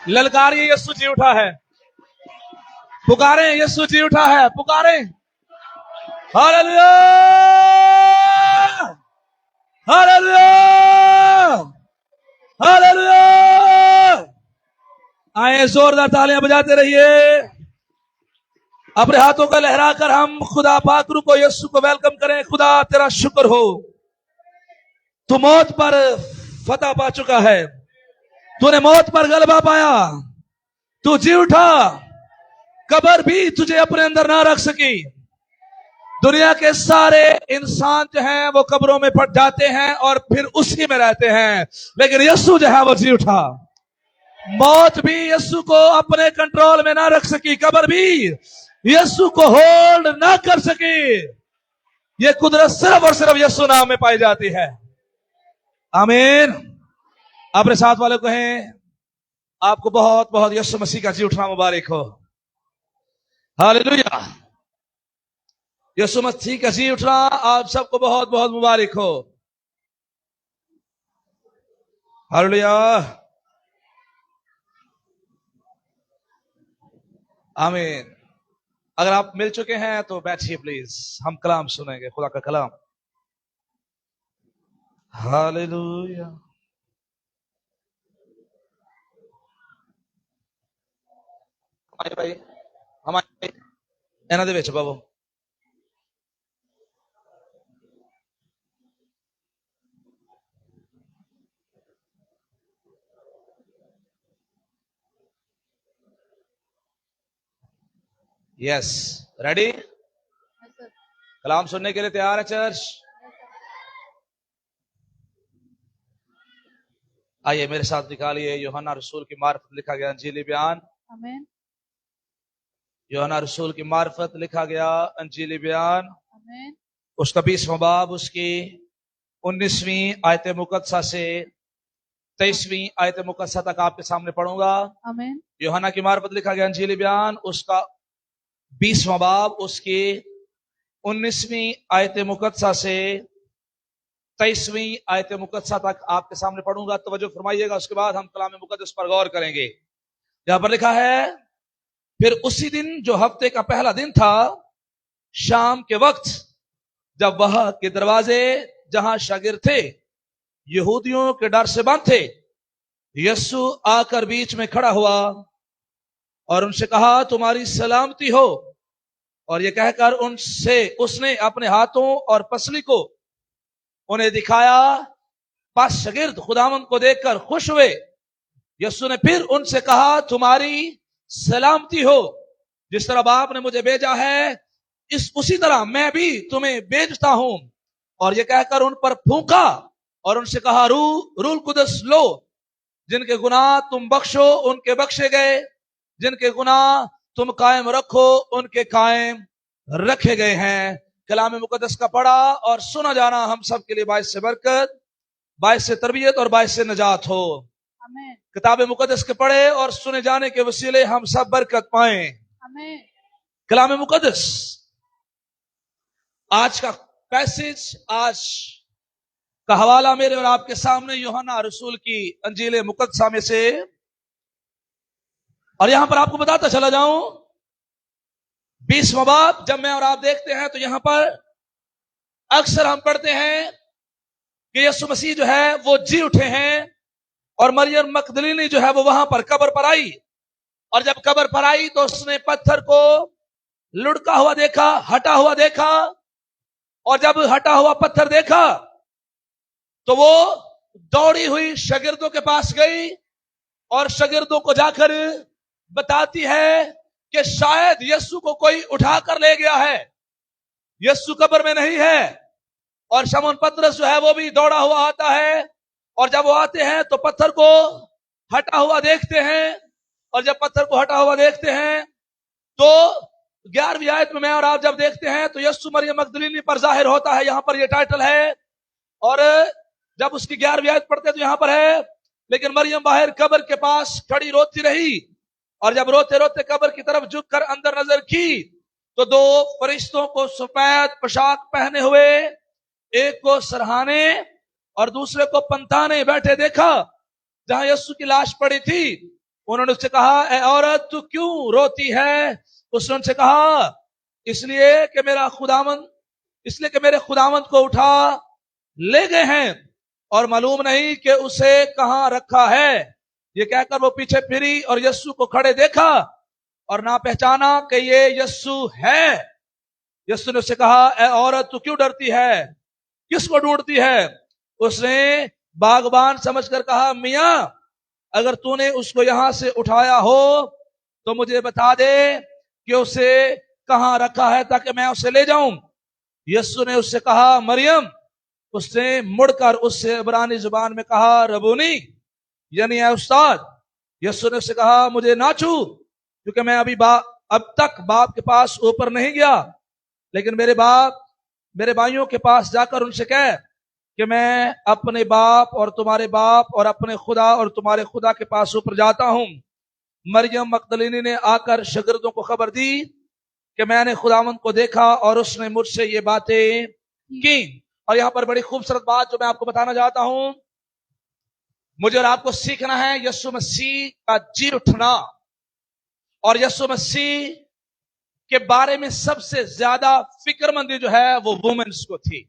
ललकारिए, यीशु जी उठा है। पुकारें, यीशु जी उठा है। पुकारें, हालेलुया, हालेलुया, हालेलुया। आए जोरदार तालियां बजाते रहिए। अपने हाथों को लहराकर हम खुदा पाकरू को, यीशु को वेलकम करें। खुदा तेरा शुक्र हो, तू मौत पर फतह पा चुका है। तूने मौत पर गलबा पाया। तू जी उठा। कब्र भी तुझे अपने अंदर ना रख सकी। दुनिया के सारे इंसान जो हैं वो कब्रों में पड़ जाते हैं और फिर उसी में रहते हैं, लेकिन यीशु जो है वो जी उठा। मौत भी यीशु को अपने कंट्रोल में ना रख सकी। कब्र भी यीशु को होल्ड ना कर सकी। ये कुदरत सिर्फ और सिर्फ यीशु नाम में पाई जाती है। आमीन। अपने साथ वाले को कहें, आपको बहुत बहुत यीशु मसीह का जी उठना मुबारक हो। हालेलुया। यीशु मसीह का जी उठना आप सबको बहुत बहुत मुबारक हो। हालेलुया, आमीन। अगर आप मिल चुके हैं तो बैठिए प्लीज, हम कलाम सुनेंगे, खुदा का कलाम। हालेलुया। भाई हमारे ਇਹਨਾਂ ਦੇ ਵਿੱਚ ਬਾਬੂ। Yes, ready? कलाम सुनने के लिए तैयार है चर्च? आइए मेरे साथ निकालिए यूहन्ना रसूल की मार्फत लिखा गया अंजीली बयान। आमीन। यूहन्ना रसूल की मार्फत लिखा गया अंजीली बयान। आमीन। उसका 20वां बाब, उसकी 19वीं आयत मुकद्दसा से 23वीं आयत मुकद्दसा तक आपके सामने पढ़ूंगा। आमीन। यूहन्ना की मार्फत लिखा गया अंजीली बयान, उसका 20वां बाब, उसकी 19वीं आयत मुकद्दसा से 23वीं आयत मुकद्दसा तक आपके सामने पढ़ूंगा। तवज्जो फरमाइएगा। उसके बाद हम कलाम मुकद्दस पर गौर करेंगे। यहां पर लिखा है, फिर उसी दिन जो हफ्ते का पहला दिन था, शाम के वक्त, जब वह के दरवाजे जहां शागिर्द थे यहूदियों के डर से बंद थे, यीशु आकर बीच में खड़ा हुआ और उनसे कहा, तुम्हारी सलामती हो। और यह कहकर उसने अपने हाथों और पसली को उन्हें दिखाया। पास शागिर्द खुदावंद को देखकर खुश हुए। यीशु ने फिर उनसे कहा, तुम्हारी सलामती हो। जिस तरह बाप ने मुझे भेजा है, उसी तरह मैं भी तुम्हें भेजता हूं। और यह कहकर उन पर फूंका और उनसे कहा, रूल कुदस लो। जिनके गुनाह तुम बख्शो उनके बख्शे गए, जिनके गुनाह तुम कायम रखो उनके कायम रखे गए हैं। कलाम मुकद्दस का पढ़ा और सुना जाना हम सब के लिए बाइस से बरकत, बाइस से तरबियत और बाइस से नजात हो। आमीन। किताब मुकद्दस के पढ़े और सुने जाने के वसीले हम सब बरकत पाएं। आमीन। कलाम मुकद्दस, आज का पैसेज, आज का हवाला मेरे और आपके सामने यूहन्ना रसूल की अंजील मुकद्दसा में से। और यहां पर आपको बताता चला जाऊं, 20वां बाब जब मैं और आप देखते हैं तो यहां पर अक्सर हम पढ़ते हैं कि यीशु मसीह जो है वो जी उठे हैं और मरियम मगदलीनी जो है वो वहां पर कब्र पर आई। और जब कब्र पर आई तो उसने पत्थर को लुढ़का हुआ देखा, हटा हुआ देखा। और जब हटा हुआ पत्थर देखा तो वो दौड़ी हुई शागिर्दों के पास गई और शागिर्दों को जाकर बताती है कि शायद यीशु को कोई उठाकर ले गया है, यीशु कब्र में नहीं है। और शमौन पतरस जो है वो भी दौड़ा हुआ आता है। और जब वो आते हैं तो पत्थर को हटा हुआ देखते हैं। और जब पत्थर को हटा हुआ देखते हैं तो 11वीं आयत में मैं और आप जब देखते हैं तो यीशु मरियम मगदलीनी पर जाहिर होता है। यहां पर ये टाइटल है। और जब उसकी 11वीं आयत पढ़ते हैं तो यहां पर है, लेकिन मरियम बाहर कब्र के पास खड़ी रोती रही। और जब रोते रोते कब्र की तरफ झुककर अंदर नजर की तो 2 फरिश्तों को सफेद पोशाक पहने हुए, एक को सरहाने और दूसरे को पंताने बैठे देखा जहां यीशु की लाश पड़ी थी। उन्होंने उससे कहा, ए औरत तू क्यों रोती है? उसने उनसे कहा, इसलिए कि मेरे खुदावंद को उठा ले गए हैं और मालूम नहीं कि उसे कहां रखा है। ये कहकर वो पीछे फिरी और यीशु को खड़े देखा और ना पहचाना कि ये यीशु है। यीशु ने उससे कहा, ए औरत तू क्यों डरती है? किसको ढूंढती है? उसने बागबान समझकर कहा, मियां अगर तूने उसको यहां से उठाया हो तो मुझे बता दे कि उसे कहां रखा है ताकि मैं उसे ले जाऊं। यीशु ने उससे कहा, मरियम। उसने मुड़कर उससे इब्रानी जुबान में कहा, रबूनी, यानी है उस्ताद। यीशु ने उससे कहा, मुझे ना छू, क्योंकि मैं अब तक बाप के पास ऊपर नहीं गया, लेकिन मेरे भाइयों के पास जाकर उनसे कह कि मैं अपने बाप और तुम्हारे बाप और अपने खुदा और तुम्हारे खुदा के पास ऊपर जाता हूं। मरियम मगदलीनी ने आकर शागिर्दों को खबर दी कि मैंने खुदावंद को देखा और उसने मुझसे ये बातें की। और यहां पर बड़ी खूबसूरत बात जो मैं आपको बताना चाहता हूं, मुझे और आपको सीखना है यीशु मसीह का जी उठना। और यीशु मसीह के बारे में सबसे ज्यादा फिक्रमंदी जो है वो वुमेन्स को थी।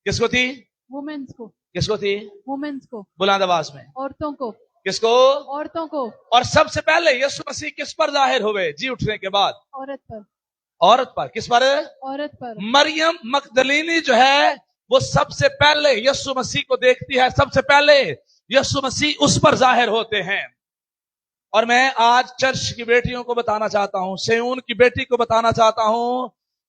किसको थी? वुमेन्स को। किसको थी? वुमेन्स को। बुलंद आवाज में। औरतों को। किसको? औरतों को। और सबसे पहले यीशु मसीह किस पर जाहिर हुए जी उठने के बाद? औरत पर। औरत पर। किस पर? औरत पर। मरियम मगदलीनी जो है वो सबसे पहले यीशु मसीह को देखती है, सबसे पहले यीशु मसीह उस पर जाहिर होते हैं। और मैं आज चर्च की बेटियों को बताना चाहता हूं, सिय्योन की बेटी को बताना चाहता हूं,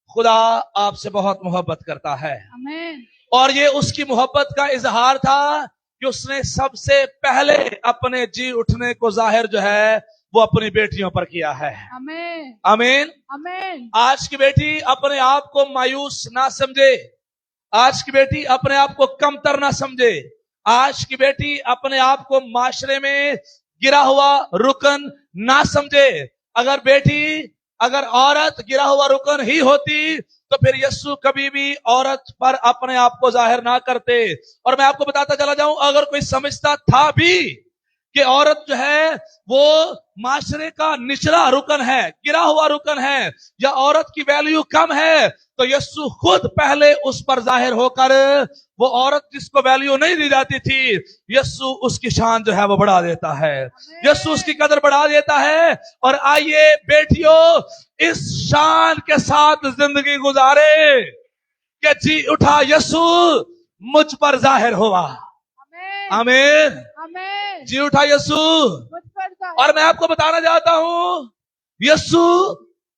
खुदा आपसे बहुत मोहब्बत करता है। आमीन। और ये उसकी मोहब्बत का इजहार था कि उसने सबसे पहले अपने जी उठने को जाहिर जो है वो अपनी बेटियों पर किया है। आमीन। आमीन। आमीन। आज की बेटी अपने आप को मायूस ना समझे, आज की बेटी अपने आप को कमतर ना समझे, आज की बेटी अपने आप को माशरे में गिरा हुआ रुकन ना समझे। अगर औरत गिरा हुआ रुकन ही होती तो फिर यीशु कभी भी औरत पर अपने आप को जाहिर ना करते। और मैं आपको बताता चला जाऊं, अगर कोई समझता था भी कि औरत जो है वो माशरे का निचला रुकन है, गिरा हुआ रुकन है, या औरत की वैल्यू कम है, तो यीशु खुद पहले उस पर जाहिर होकर वो औरत जिसको वैल्यू नहीं दी जाती थी, यीशु उसकी शान जो है वो बढ़ा देता है, यीशु उसकी कदर बढ़ा देता है। और आइए बेटियों, इस शान के साथ जिंदगी गुजारे कि जी उठा यीशु मुझ पर जाहिर हुआ। आमीन। आमीन। जी उठा यीशु। और मैं आपको बताना चाहता हूं, यीशु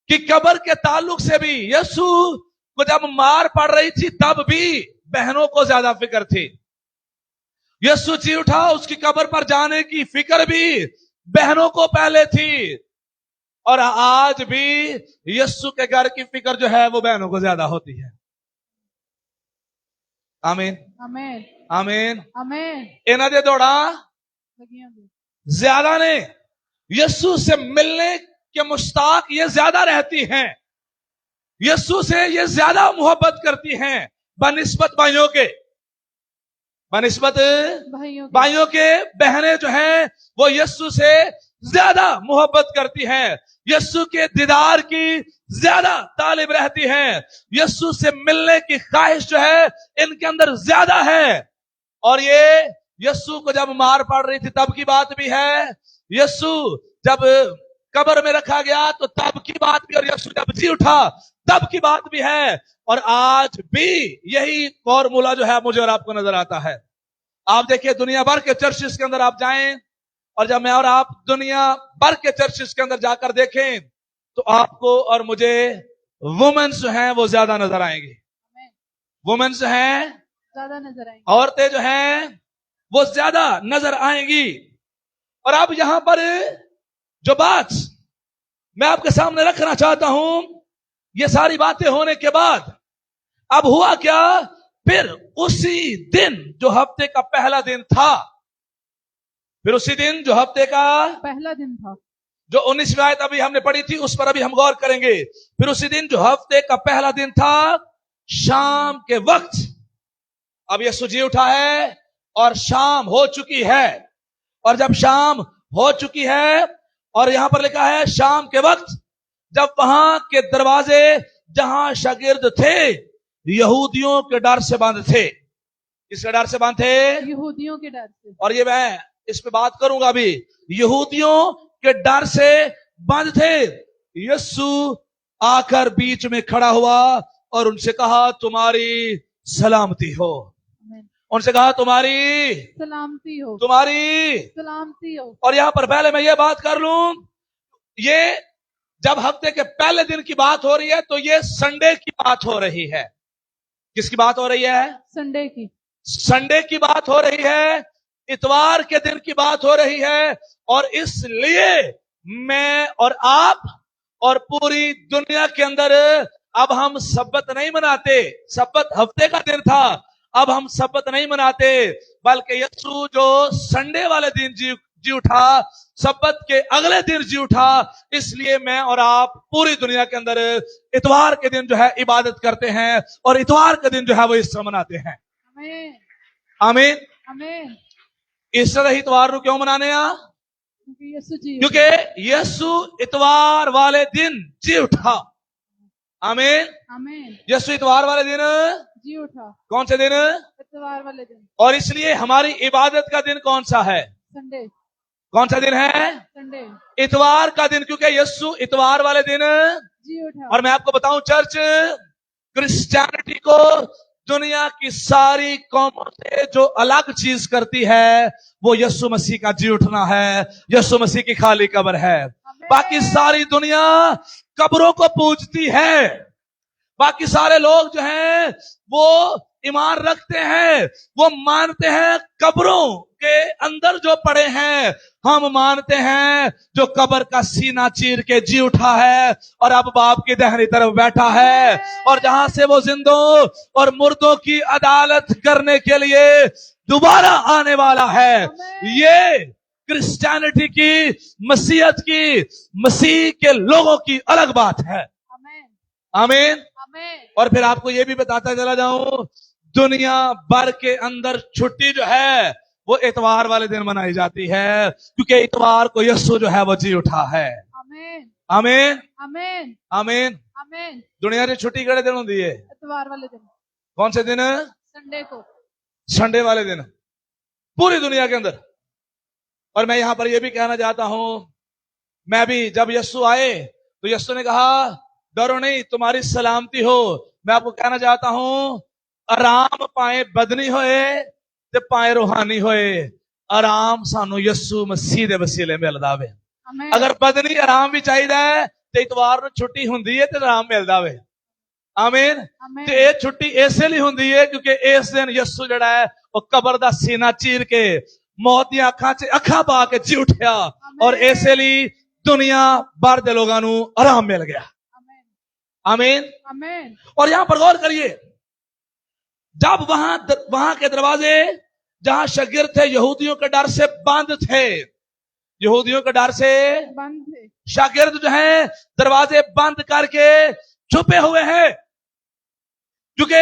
की कब्र के ताल्लुक से भी, यीशु को जब मार पड़ रही थी तब भी बहनों को ज्यादा फिक्र थी। यीशु जी उठा, उसकी कब्र पर जाने की फिक्र भी बहनों को पहले थी। और आज भी यीशु के घर की फिक्र जो है वो बहनों को ज्यादा होती है। आमीन। आमीन। आमीन। आमीन। इन्हें दे दौड़ा ज्यादा ने यीशु से मिलने के मुश्ताक ये ज्यादा रहती हैं, यीशु से ये ज्यादा मोहब्बत करती हैं बनिस्बत भाइयों के। बनिस्बत भाइयों के बहनें जो हैं वो यीशु से ज्यादा मोहब्बत करती हैं, यीशु के दीदार की ज्यादा तालिब रहती हैं, यीशु से मिलने की ख्वाहिश जो है इनके अंदर ज्यादा है। और ये यीशु को जब मार पड़ रही थी तब की बात भी है, यीशु जब कब्र में रखा गया तो तब की बात भी, और यीशु जब जी उठा तब की बात भी है। और आज भी यही फॉर्मूला जो है मुझे और आपको नजर आता है। आप देखिए दुनिया भर के चर्चेस के अंदर आप जाएं, और जब मैं और आप दुनिया भर के चर्चेस के अंदर जाकर देखें तो आपको और मुझे वुमेन्स जो हैं वो ज्यादा नजर आएंगी। वुमेन्स हैं ज्यादा नजर आएंगी, औरतें जो हैं वो ज्यादा नजर आएंगी। और अब यहां पर जो बात मैं आपके सामने रखना चाहता हूं, ये सारी बातें होने के बाद अब हुआ क्या? फिर उसी दिन जो हफ्ते का पहला दिन था, फिर उसी दिन जो हफ्ते का पहला दिन था, जो 19वीं आयत अभी हमने पढ़ी थी उस पर अभी हम गौर करेंगे। फिर उसी दिन जो हफ्ते का पहला दिन था, शाम के वक्त, अब यीशु जी उठा है और शाम हो चुकी है। और जब शाम हो चुकी है। और यहां पर लिखा है शाम के वक्त जब वहां के दरवाजे जहां शागिर्द थे यहूदियों के डर से बंद थे। किसके डर से बंद थे? यहूदियों के डर से। और ये मैं इस पे बात करूंगा अभी। यहूदियों के डर से बंद थे। यीशु आकर बीच में खड़ा हुआ और उनसे कहा तुम्हारी सलामती हो। उनसे कहा तुम्हारी सलामती हो, तुम्हारी सलामती हो। और यहां पर पहले मैं ये बात कर लूं, ये जब हफ्ते के पहले दिन की बात हो रही है तो ये संडे की बात हो रही है। किसकी बात हो रही है? संडे की। संडे की बात हो रही है, इतवार के दिन की बात हो रही है। और इसलिए मैं और आप और पूरी दुनिया के अंदर अब हम सब्बत नहीं मनाते। सब्बत हफ्ते का दिन था, अब हम सब्बत नहीं मनाते, बल्कि यीशु जो संडे वाले दिन जी उठा, सब्बत के अगले दिन जी उठा, इसलिए मैं और आप पूरी दुनिया के अंदर इतवार के दिन जो है इबादत करते हैं और इतवार के दिन जो है वो ईस्टर मनाते हैं। आमीन आमीन आमीन। ईस्टर इतवार को क्यों मनाने आ? क्योंकि यीशु इतवार वाले दिन जी उठा। आमीन आमीन। यीशु इतवार वाले दिन जी उठा। कौन से दिन? इतवार वाले दिन। और इसलिए हमारी इबादत का दिन कौन सा है? संडे। कौन सा दिन है? संडे, इतवार का दिन, क्योंकि यीशु इतवार वाले दिन जी उठा। और मैं आपको बताऊं चर्च, क्रिश्चियनिटी को दुनिया की सारी कौमों से जो अलग चीज करती है वो यीशु मसीह का जी उठना है, यीशु मसीह की खाली कब्र है। बाकी सारी दुनिया कब्रों को पूजती है, बाकी सारे लोग जो हैं वो ईमान रखते हैं, वो मानते हैं कब्रों के अंदर जो पड़े हैं। हम मानते हैं जो कब्र का सीना चीर के जी उठा है और अब बाप की दाहिनी तरफ बैठा है और जहां से वो जिंदों और मुर्दों की अदालत करने के लिए दोबारा आने वाला है। ये क्रिश्चियनिटी की, मसीहत की, मसीह के लोगों की अलग बात है। आमीन। और फिर आपको ये भी बताता चला जाऊं, दुनिया भर के अंदर छुट्टी जो है वो इतवार वाले दिन मनाई जाती है, क्योंकि इतवार को यीशु जो है वो जी उठा है। आमीन आमीन आमीन आमीन। आमीन। दुनिया की छुट्टी किहड़े दिन होती है? इतवार वाले दिन। कौन से दिन? संडे को। संडे वाले दिन पूरी दुनिया के अंदर। और मैं यहां पर यह भी कहना चाहता हूं, मैं भी जब यीशु आए तो यीशु ने कहा डरो नहीं, तुम्हारी सलामती हो। मैं आपको कहना चाहता हूं, आराम पाए बदनी होए ते पाए रूहानी होए, आराम सानू यीशु मसीह दे वसीले मिलदा वे। अगर बदनी आराम भी चाहिए ते इतवार नूं छुट्टी हुंदी है ते आराम मिलदा वे। आमीन। ते ये छुट्टी इसलिए हुंदी है क्योंकि इस दिन यीशु जड़ा है वो कब्र दा सीना चीर के मौत दी अखां च अखां पा के जी उठया और इसलिए दुनिया भर दे लोगां नूं आराम मिल गया। आमीन आमीन। और यहां पर गौर करिए, जब वहां के दरवाजे जहां शागिर्द थे यहूदियों के डर से बंद थे, यहूदियों के डर से बंद थे, शागिर्द जो है दरवाजे बंद करके छुपे हुए हैं, क्योंकि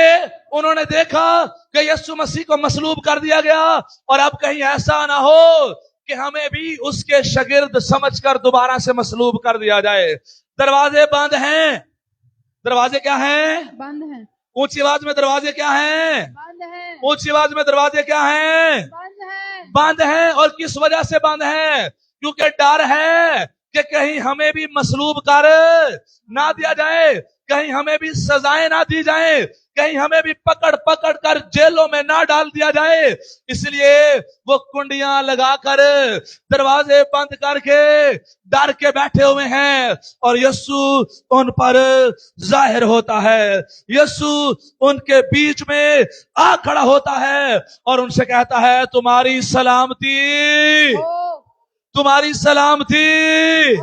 उन्होंने देखा कि यीशु मसीह को मसलूब कर दिया गया और अब कहीं ऐसा ना हो कि हमें भी उसके शागिर्द समझकर दोबारा से मसलूब कर दिया जाए। दरवाजे बंद हैं। दरवाजे क्या हैं? बंद हैं। ऊंची आवाज में दरवाजे क्या हैं? बंद हैं। ऊंची आवाज में दरवाजे क्या हैं? बंद हैं। बंद हैं। और किस वजह से बंद हैं? क्योंकि डर है कि कहीं हमें भी मसलूब कर ना दिया जाए, कहीं हमें भी सजाएं ना दी जाए, कहीं हमें भी पकड़ पकड़ कर जेलों में ना डाल दिया जाए। इसलिए वो कुंडियां लगाकर दरवाजे बंद करके डर के बैठे हुए हैं और यीशु उन पर जाहिर होता है। यीशु उनके बीच में आ खड़ा होता है और उनसे कहता है तुम्हारी सलामती, तुम्हारी सलामती,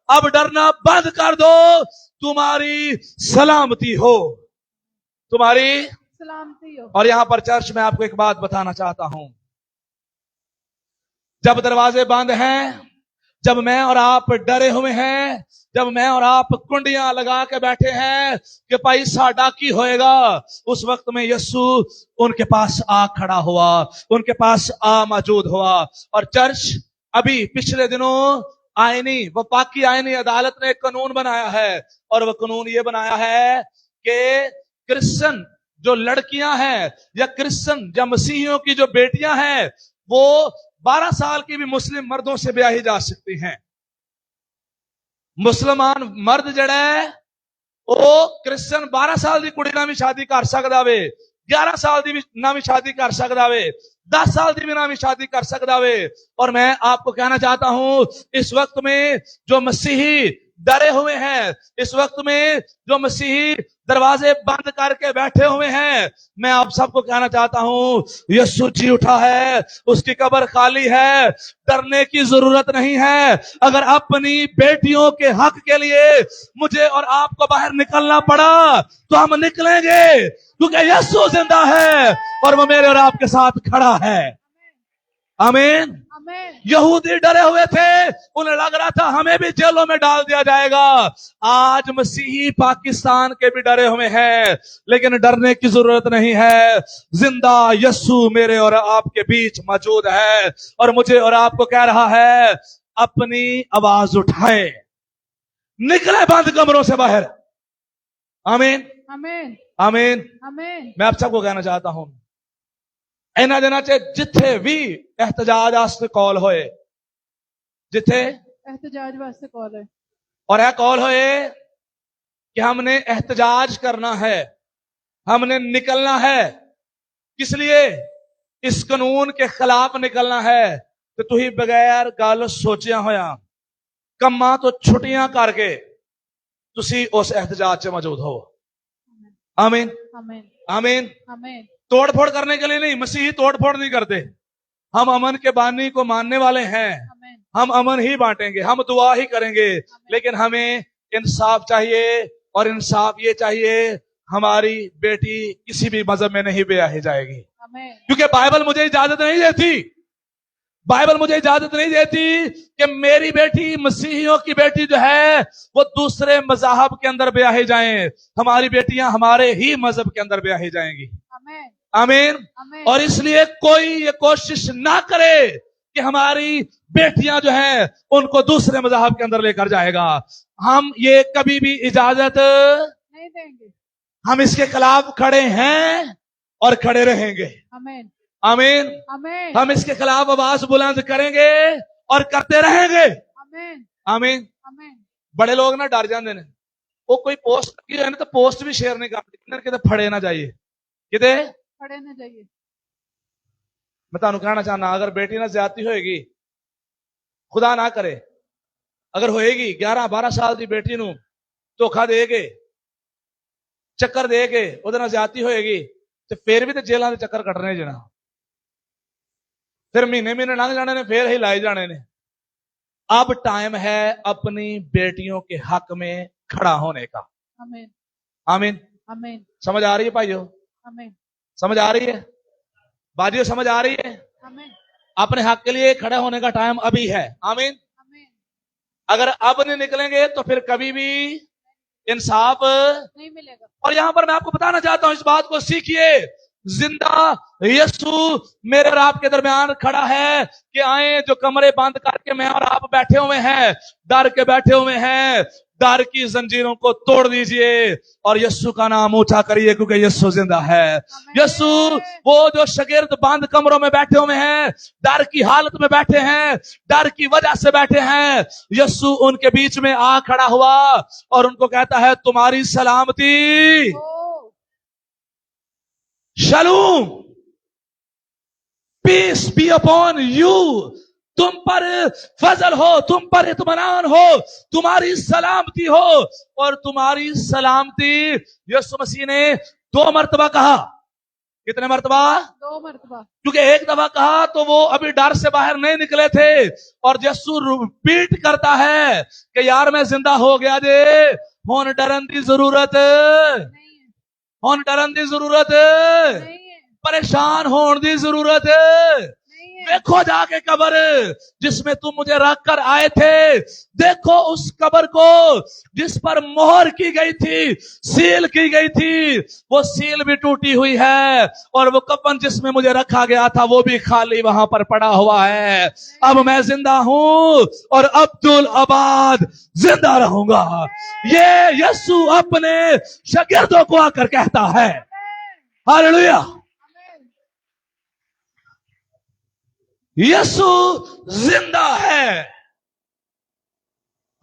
अब डरना बंद कर दो, तुम्हारी सलामती हो, तुम्हारी सलामती हो। और यहां पर चर्च में आपको एक बात बताना चाहता हूं, जब दरवाजे बंद हैं, जब मैं और आप डरे हुए हैं, जब मैं और आप कुंडियां लगा के बैठे हैं कि भाई साडा की होएगा, उस वक्त में यीशु उनके पास आ खड़ा हुआ, उनके पास आ मौजूद हुआ। और चर्च अभी पिछले दिनों आईनी वफाकी आईनी अदालत ने एक कानून बनाया है, और वह कानून ये बनाया है कि क्रिश्चियन जो लड़कियां हैं या क्रिश्चियन या मसीहियों की जो बेटियां हैं वो 12 साल की भी मुस्लिम मर्दों से ब्याही जा सकती हैं। मुसलमान मर्द जड़ा है वो क्रिश्चियन 12 साल की कुड़ी ना भी शादी कर सकदा वे, 11 साल की भी ना भी शादी कर सकदा वे, 10 साल की भी ना भी शादी कर सकदा वे। और मैं आपको कहना चाहता हूं इस वक्त में जो मसीही डरे हुए हैं, इस वक्त में जो मसीही दरवाजे बंद करके बैठे हुए हैं, मैं आप सबको कहना चाहता हूं यीशु जी उठा है, उसकी कब्र खाली है, डरने की जरूरत नहीं है। अगर अपनी बेटियों के हक के लिए मुझे और आपको बाहर निकलना पड़ा तो हम निकलेंगे, क्योंकि यीशु जिंदा है और वो मेरे और आपके साथ खड़ा है। आमीन। यहूदी डरे हुए थे, उन्हें लग रहा था हमें भी जेलों में डाल दिया जाएगा। आज मसीही पाकिस्तान के भी डरे हुए हैं, लेकिन डरने की जरूरत नहीं है। जिंदा यीशु मेरे और आपके बीच मौजूद है और मुझे और आपको कह रहा है अपनी आवाज उठाए, निकले बंद कमरों से बाहर। आमीन आमीन आमीन। आमीन। मैं आप सबको कहना चाहता हूं इन्हां दिनां च जिथे भी एहतजाज वास्ते कॉल होए, जिथे एहतजाज वास्ते कॉल है और यह कॉल होए कि हमने एहतजाज करना है, हमने निकलना है, किस लिए? इस कानून के खिलाफ निकलना है। तो तुही बगैर गल सोचिया होया कम्मा तो छुट्टियां करके तुसी उस एहतजाज च मौजूद हो। आमीन आमीन आमीन। आमीन। तोड़ फोड़ करने के लिए नहीं, मसीही तोड़ फोड़ नहीं करते। हम अमन के बानी को मानने वाले हैं, हम अमन ही बांटेंगे, हम दुआ ही करेंगे, लेकिन हमें इंसाफ चाहिए। और इंसाफ ये चाहिए हमारी बेटी किसी भी मजहब में नहीं ब्याही जाएगी, क्योंकि बाइबल मुझे इजाजत नहीं देती, बाइबल मुझे इजाजत नहीं देती कि मेरी बेटी मसीहियों की बेटी जो है वो दूसरे मजाहब के अंदर ब्याही जाएं। हमारी बेटियां हमारे ही मजहब के अंदर ब्याही जाएंगी। आमीन। और इसलिए कोई ये कोशिश ना करे कि हमारी बेटियां जो हैं उनको दूसरे मज़हब के अंदर लेकर जाएगा। हम ये कभी भी इजाजत नहीं देंगे। हम इसके खिलाफ खड़े हैं और खड़े रहेंगे। आमीन आमीन आमीन। हम इसके खिलाफ आवाज बुलंद करेंगे और करते रहेंगे। आमीन आमीन। आमीन। बड़े लोग ना डर जाते हैं, वो कोई पोस्ट की है ना तो पोस्ट भी शेयर नहीं करते, किते फड़े ना जाइए, किते खड़े ना जाइए। मैं तुहानू कहना चाहना अगर बेटी ना ज्यादती होएगी, खुदा ना करे अगर होएगी 11-12 साल की बेटी नू धोखा दे के चक्कर दे के उहदे नाल ज्यादती होएगी तो फिर भी तो जेलों के चक्कर कटने जना, फिर महीने महीने लंघ जाने ने, फिर ही लाई जाने ने। अब टाइम है अपनी बेटियों के हक में खड़ा होने का। आमीन आमीन आमीन। समझ आ रही है भाइयों? आमीन। समझ आ रही है बाजियों? समझ आ रही है? आमीन। अपने हक के लिए खड़े होने का टाइम अभी है। आमीन। आमीन। अगर अब नहीं निकलेंगे तो फिर कभी भी इंसाफ नहीं मिलेगा। और यहां पर मैं आपको बताना चाहता हूं, इस बात को सीखिए, जिंदा यीशु मेरे और आपके दरमियान खड़ा है कि आए जो कमरे बंद करके मैं और आप बैठे हुए हैं, डर के बैठे हुए हैं, डर की जंजीरों को तोड़ दीजिए और यीशु का नाम ऊंचा करिए, क्योंकि यीशु जिंदा है। यीशु वो जो शागिर्द बंद कमरों में बैठे हुए हैं, डर की हालत में बैठे हैं, डर की वजह से बैठे हैं, यीशु उनके बीच में आ खड़ा हुआ और उनको कहता है तुम्हारी सलामती, शलूम, पीस बी अपॉन यू, तुम पर फजल हो, तुम पर इत्मीनान हो, तुम्हारी सलामती हो। और तुम्हारी सलामती यीशु मसीह ने 2 मरतबा कहा। कितने मरतबा? 2 मरतबा। क्योंकि एक दफा कहा तो वो अभी डर से बाहर नहीं निकले थे, और यीशु रिपीट करता है कि यार मैं जिंदा हो गया जे, हुन डरन दी जरूरत नहीं है, हुन डरन दी जरूरत नहीं है, परेशान होने दी जरूरत नहीं है, है। देखो जाके कब्र जिसमें तुम मुझे रख कर आए थे, देखो उस कब्र को जिस पर मोहर की गई थी, सील की गई थी, वो सील भी टूटी हुई है और वो कफन जिसमें मुझे रखा गया था वो भी खाली वहां पर पड़ा हुआ है। अब मैं जिंदा हूं और अब्दुल आबाद जिंदा रहूंगा। ये यीशु अपने शागिर्दों को आकर कहता है। हालेलुया। आमीन। यीशु जिंदा है।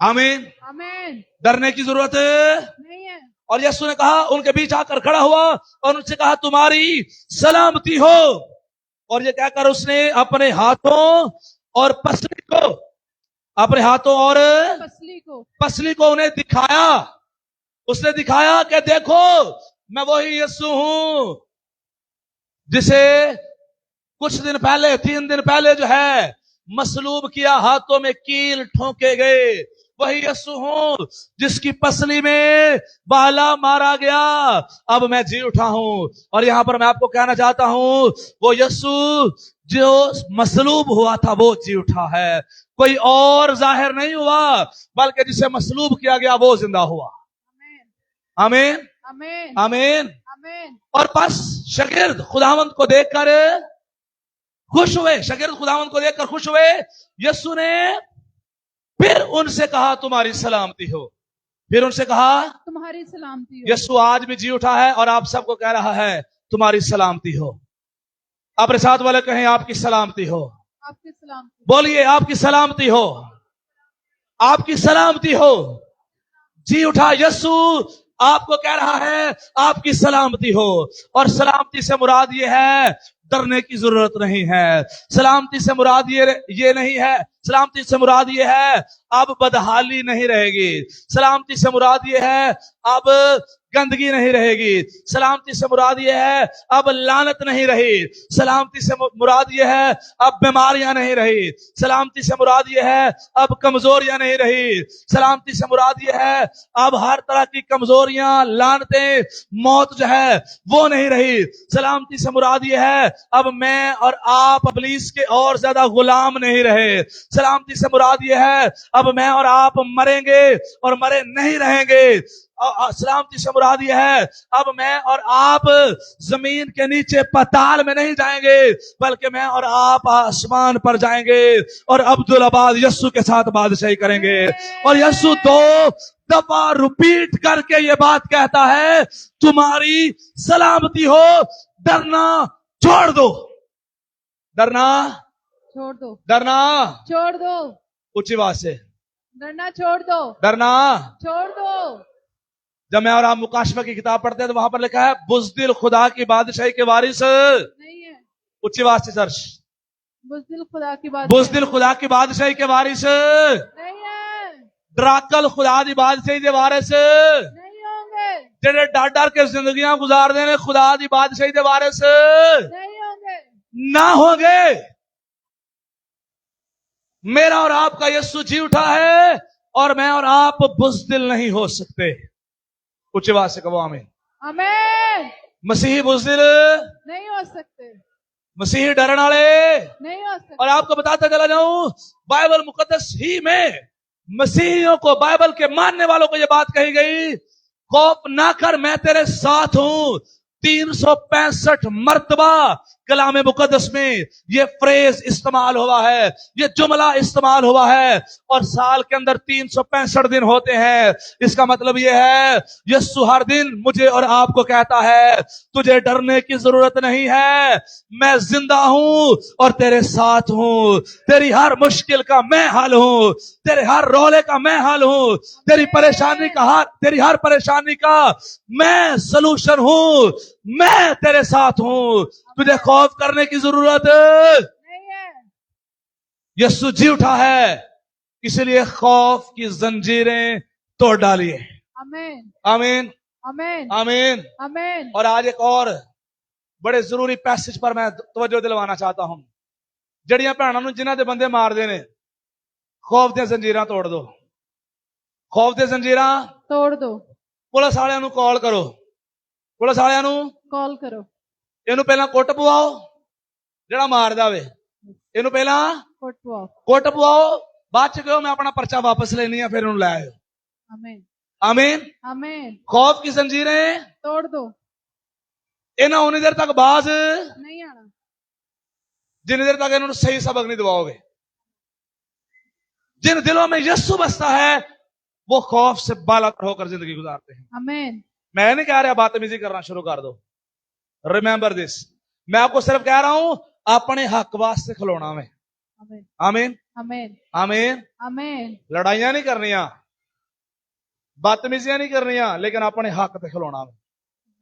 आमीन। आमीन। डरने की जरूरत नहीं है। और यीशु ने कहा, उनके बीच आकर खड़ा हुआ और उनसे कहा, तुम्हारी सलामती हो। और ये कहकर उसने अपने हाथों और पसली को, अपने हाथों और पसली को उन्हें दिखाया। उसने दिखाया कि देखो मैं वही यीशु हूं जिसे कुछ दिन पहले, 3 दिन पहले जो है मसलूब किया, हाथों में कील ठोके गए। वही यीशु हूं जिसकी पसली में बाला मारा गया। अब मैं जी उठा हूं। और यहां पर मैं आपको कहना चाहता हूं, वो यीशु जो मसलूब हुआ था वो जी उठा है। कोई और जाहिर नहीं हुआ, बल्कि जिसे मसलूब किया गया वो जिंदा हुआ। आमीन। आमीन। आमीन। आमीन। और बस शागिर्द खुदावंद को देखकर खुश हुए। शागिर्द खुदावंद को देखकर खुश हुए। यीशु ने फिर उनसे कहा, तुम्हारी सलामती हो। फिर उनसे कहा, तुम्हारी सलामती हो। यीशु आज भी जी उठा है और आप सबको कह रहा है, तुम्हारी सलामती हो। अपने साथ वाले कहें, आपकी सलामती हो। आपकी सलामती। बोलिए, आपकी सलामती हो। आपकी सलामती हो। जी उठा यीशु आपको कह रहा है, आपकी सलामती हो। और सलामती से मुराद ये है, डरने की जरूरत नहीं है। सलामती से मुराद ये नहीं है, सलामती से मुराद ये है, अब बदहाली नहीं रहेगी। सलामती से मुराद ये है, अब गंदगी नहीं रहेगी। सलामती से मुराद ये है, अब लानत नहीं रही। सलामती से मुराद ये है, अब बीमारियां नहीं रही। सलामती से मुराद ये है, अब कमजोरियां नहीं रही। सलामती से मुराद ये है, अब हर तरह की कमजोरियां, लानतें, मौत जो है वो नहीं रही। सलामती से मुराद ये है, अब मैं और आप इब्लीस के और ज्यादा गुलाम नहीं रहे। सलामती से मुराद ये है, अब मैं और आप मरेंगे और मरे नहीं रहेंगे। सलामती से मुराद यह है, अब मैं और आप जमीन के नीचे पाताल में नहीं जाएंगे, बल्कि मैं और आप आसमान पर जाएंगे और अब्दुल आबाद यीशु के साथ बादशाही करेंगे। और यीशु 2 दफा रिपीट करके ये बात कहता है, तुम्हारी सलामती हो, डरना छोड़ दो। डरना छोड़ दो। डरना छोड़ दो। ऊंची आवाज से, डरना छोड़ दो। डरना छोड़ दो। जब मैं और आप मुकाशमा की किताब पढ़ते हैं तो वहां पर लिखा है, बुज़दिल खुदा की बादशाही के वारिस नहीं है। ऊंची आवाज से सर्च, बुज़दिल खुदा की बात, बुज़दिल खुदा की बादशाही के वारिस नहीं है। डराकल खुदा की बादशाही के वारिस नहीं होंगे। जेडे डर डर के जिंदगियां गुजारते हैं, खुदा की बादशाही के वारिस नहीं होंगे। ना होंगे। मेरा और आपका यीशु जी उठा है और मैं और आप बुज़दिल नहीं हो सकते। ऊंची आवाज से कहो आमीन। आमीन। मसीही बुज़दिल नहीं हो सकते। मसीही डरने वाले नहीं हो सकते। और आपको बताता चला जाऊं, बाइबल मुकद्दस ही में मसीहियों को, बाइबल के मानने वालों को यह बात कही गई, खौफ ना कर, मैं तेरे साथ हूं। 365 मर्तबा कलाम मुकद्दस में ये फ्रेज इस्तेमाल हुआ है, ये जुमला इस्तेमाल हुआ है। और साल के अंदर 365 दिन होते हैं। इसका मतलब ये है, यीशु हर दिन मुझे और आपको कहता है, तुझे डरने की जरूरत नहीं है, मैं जिंदा हूं और तेरे साथ हूं। तेरी हर मुश्किल का मैं हल हूं, तेरे हर रोले का मैं हल हूं, तेरी हर परेशानी का मैं सलूशन हूं। मैं तेरे साथ हूं, तुझे खौफ करने की जरूरत नहीं है। यीशु जी उठा है, इसलिए खौफ की जंजीरें तोड़ डालिए। आमीन। आमीन। आमीन। आमीन। आमीन। और आज एक और बड़े जरूरी पैसेज पर मैं तवज्जो दिलवाना चाहता हूं। जड़ियां भैणां नूं जिन्हां दे बंदे मारदे ने, खौफ दी जंजीरां तोड़ दो। खौफ दी जंजीरां तोड़ दो। पुलिस वालियां नूं कॉल करो, पुलिस वालियां नूं कॉल करो। ਇਹਨੂੰ ਪਹਿਲਾਂ ਕੁੱਟ ਪਵਾਓ ਜਿਹੜਾ ਮਾਰਦਾ ਵੇ, ਇਹਨੂੰ ਪਹਿਲਾਂ कुट पवाओ। ਕੁੱਟ ਪਵਾਓ, ਬਾਅਦ ਚ ਕਹੋ ਮੈਂ ਆਪਣਾ ਪਰਚਾ ਵਾਪਸ ਲੈਣੀ ਆ, ਫਿਰ ਇਹਨੂੰ ਲੈ ਆਇਓ। आमीन ਆਮੀਨ। आमीन। खौफ की जंजीरें तोड़ दो। इन्हें उन्नी देर तक बाज नहीं आना जितनी देर तक इन्होंने सही सबक नहीं दिवाओगे। जिन दिलों में यीशु बसता है वो खौफ से बालातर होकर जिंदगी गुजारते हैं। आमीन। मैं नहीं कह रहा बदतमीजी करना शुरू कर दो। रिमेंबर दिस, मैं आपको सिर्फ कह रहा हूं अपने हक वास्ते खलोना में। आमीन आमीन आमीन आमीन। आमीन। लड़ाइयां नहीं करनिया, बदतमीजियां नहीं करनिया, लेकिन अपने हक पे खलोना में।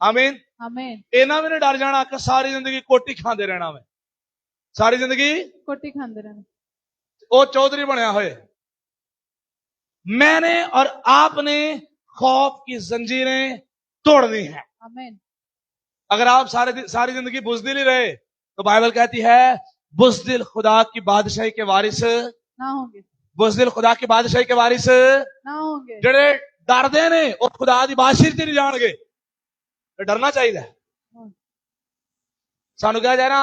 आमीन आमीन। इन्हां भी नहीं डर जाना कि सारी जिंदगी कोटी खाते रहना में, सारी जिंदगी कोटी खांदे रहना। वो चौधरी बनया हुए। मैंने और आपने खौफ की जंजीरें तोड़नी है। आमीन। अगर आप सारी जिंदगी बुजदिल ही रहे तो बाइबल कहती है बुजदिल खुदा की बादशाही के वारिस ना होंगे, बुजदिल खुदा की बादशाही के वारिस ना होंगे। जेड़े डरदे ने और खुदा दी बादशाही च नहीं जाणगे। तो डरना चाहिए। सानू कहा जाए ना